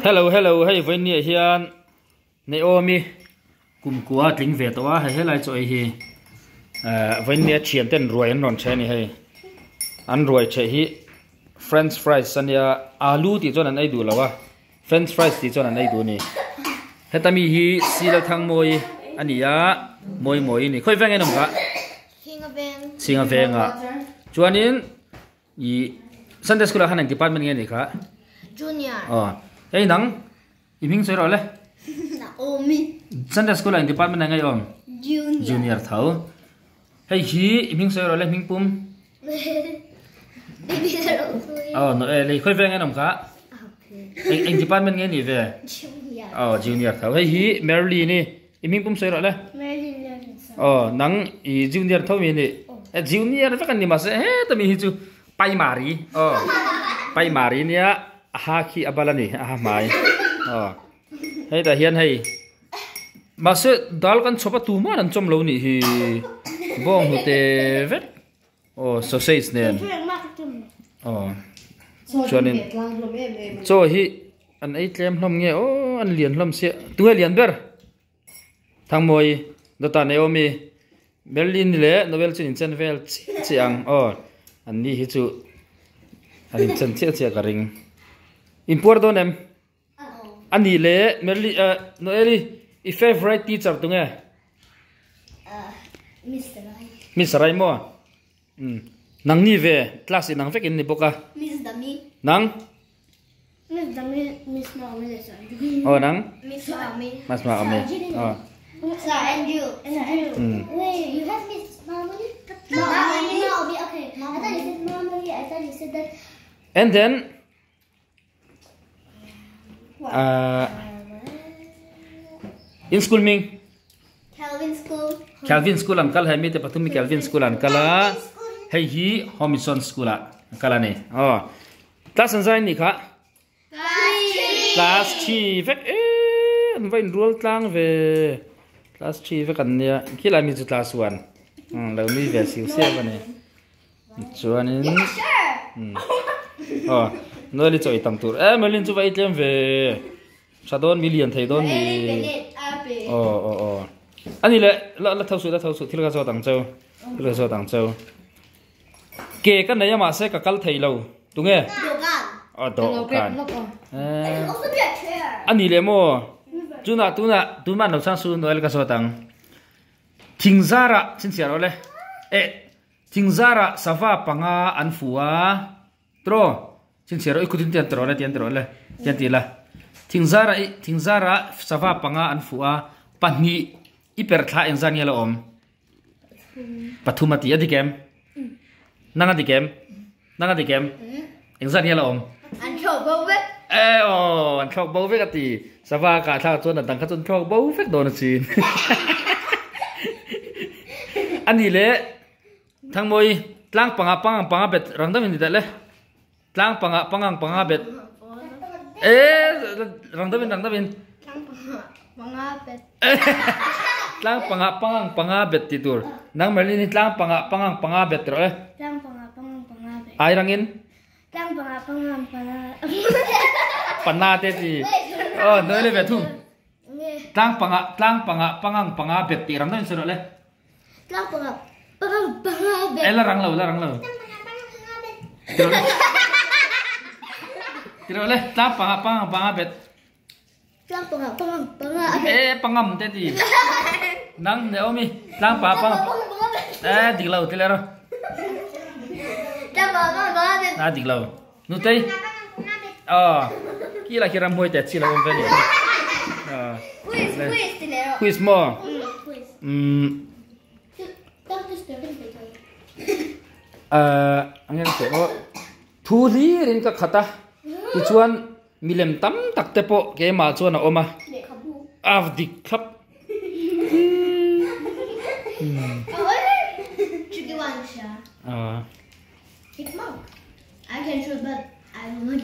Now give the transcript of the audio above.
Hello hello hey với nia hiền Naomi cùng của tính về tòa hay hết lại rồi hi với nia chuyện tên rồi anh nói chuyện này hay anh rồi chơi hi French fries sania alu thì cho nên ai đủ là wa French fries thì cho nên ai đủ nè hết tami hi xí là thằng mồi anh ya mồi nè khơi vang cái nào cả singa vang à cho nên i Sunday school là hành department nghe nè cả Junior. Hey nang iming soi rồi le. Naomi. Sunday school là department này ngay om. Junior. Junior thấu. Hey hi iming soi rồi le ming pum. Baby girl. Nó lấy khơi về ngay nằm cả. Anh department nghe nỉ về. Junior. Junior thấu. Hey hi Merly nè. Iming pum soi rồi le. Nang i junior thấu mi nè. Junior phải cần đi mà sẽ hết tụi mình chú pai mari. Pai mari nè. Ha khi abalani mai hey ta hian hey mà sẽ dal kan chopa tu ma an chom lo ni hi bong hu te vet sausage nen cho nên cho hi an ei tlem hlom nge an lian hlom se tu he lian ber thang moi dota Naomi Berlin le Novel chin chen vel chiang an ni hi chu an chen che ka ring important em ani le Merly Noeli i favorite teacher tunge Miss Rai mo nang ni ve class nang vekin ni boka Miss Dami. nang Miss Dami. Miss Naomi. nang Miss Naomi. Mas Naomi Sir Andrew. Wait, you have Miss Naomi? Naomi. Okay. I thought you said Naomi. I thought you said that. and then in school ming Calvin school an kal hai mi te pathumi Calvin school an kala hei hi Homison school a kala ne class an zain ni kha class 3 vek an vain rul tlang ve class 3 vek an nia kila mi chu class 1 lo mi ve siu se ba ne chuan in nó đi chơi tầm tuổi mà lên chú vậy thêm về sao đón million thầy đón thì anh ấy là thâu số thì là sao tặng châu kể cái này mà sẽ cả cal thầy lâu đúng nghe đồ can anh ấy là mo chú mà nó sang xuống nó là cái sao tặng thình ra ra xin chào rồi thình ra ra sava panga an phua tro xin chào rồi ikutin tiền trò này tiền tỷ là thình ra sava panga an phua pani iper tha engzan yelo om pathumati adi kem nanga di kem engzan yelo om Anh throw bow vết. an thok bow vek ati sava ka tha chon dang kha chon thok bow vek don chin ani le thang moi tlang panga bet rangdam ni da le tlang panga bet rangdam tlang panga bet titur nang Merly ni tlang panga bet ro Panga bet. ai rangin Tlang panga. panna te ti no le ve thum tlang panga bet ti rangdam se ro le Tlang panga bet. la rang lo Tiro le tlang panga bet Tlang panga. pangam te ti nang Naomi tlang panga diglau te le ro Tlang panga bet. diglau nu tei kila kira moi te chi la om ve ni Quiz tilero. quiz mo Quiz. angin te thu li rin ka khata ti chuan milem tam tak te po ke ma chuan a oma Để khắp bu. avdi khap Tricky one, Sha. It's mom. I can shoot, but I will not.